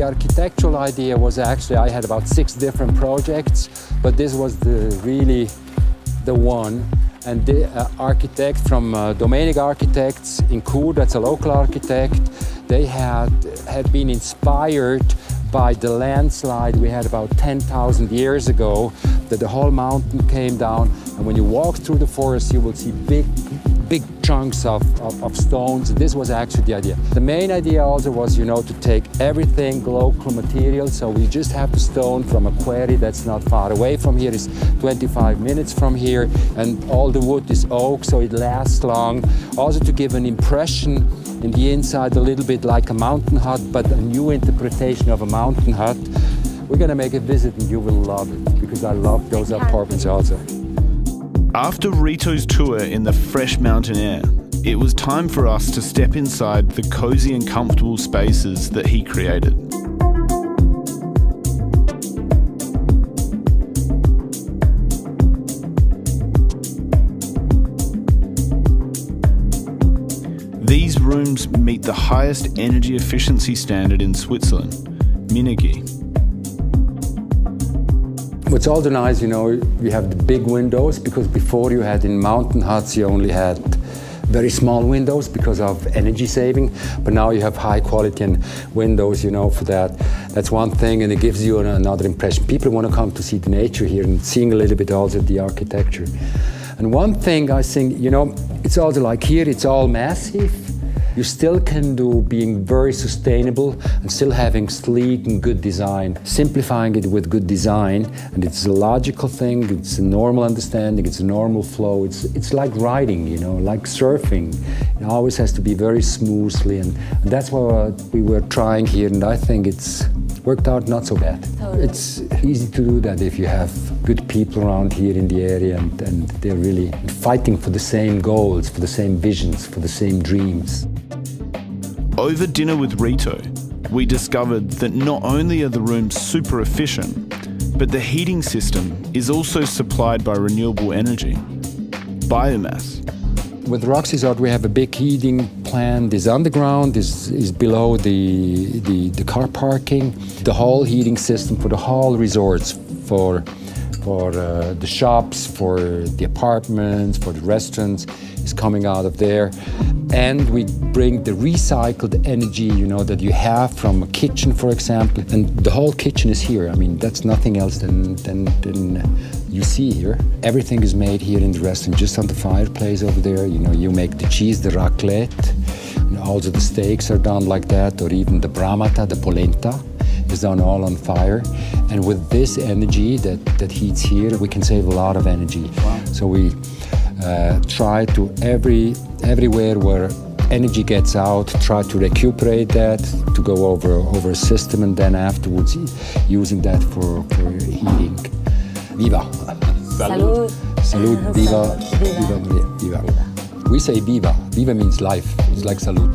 architectural idea was actually, I had about 6 different projects, but this was really the one. And the architect from Domenic Architects in Chur, that's a local architect, they had been inspired by the landslide we had about 10,000 years ago, that the whole mountain came down, and when you walk through the forest you will see big chunks of stones. And this was actually the idea. The main idea also was, to take everything local material. So we just have the stone from a quarry that's not far away from here. It's 25 minutes from here, and all the wood is oak, so it lasts long. Also to give an impression in the inside a little bit like a mountain hut, but a new interpretation of a mountain hut. We're gonna make a visit and you will love it, because I love those apartments also. After Rito's tour in the fresh mountain air, it was time for us to step inside the cosy and comfortable spaces that he created. These rooms meet the highest energy efficiency standard in Switzerland, Minergie. What's also nice, you have the big windows, because before you had in mountain huts, you only had very small windows because of energy saving, but now you have high quality and windows, for that. That's one thing, and it gives you another impression. People want to come to see the nature here and seeing a little bit also the architecture. And one thing I think, it's also like here, it's all massive. You still can do being very sustainable and still having sleek and good design, simplifying it with good design. And it's a logical thing, it's a normal understanding, it's a normal flow. It's like riding, like surfing. It always has to be very smoothly, and that's what we were trying here, and I think it's worked out not so bad. Totally. It's easy to do that if you have good people around here in the area, and they're really fighting for the same goals, for the same visions, for the same dreams. Over dinner with Rito, we discovered that not only are the rooms super efficient, but the heating system is also supplied by renewable energy, biomass. With Roxy Resort, we have a big heating plant. Is underground, is below the car parking. The whole heating system for the whole resorts, for the shops, for the apartments, for the restaurants, is coming out of there. And we bring the recycled energy, that you have from a kitchen, for example. And the whole kitchen is here. I mean, that's nothing else than you see here. Everything is made here in the restaurant, just on the fireplace over there. You make the cheese, the raclette. Also the steaks are done like that, or even the bramata, the polenta, is done all on fire. And with this energy that heats here, we can save a lot of energy. Wow. So we try to everywhere where energy gets out, try to recuperate that, to go over a system, and then afterwards using that for heating. Viva! Salud! Salud! Viva! Viva! Viva! We say viva. Viva means life. It's like salud.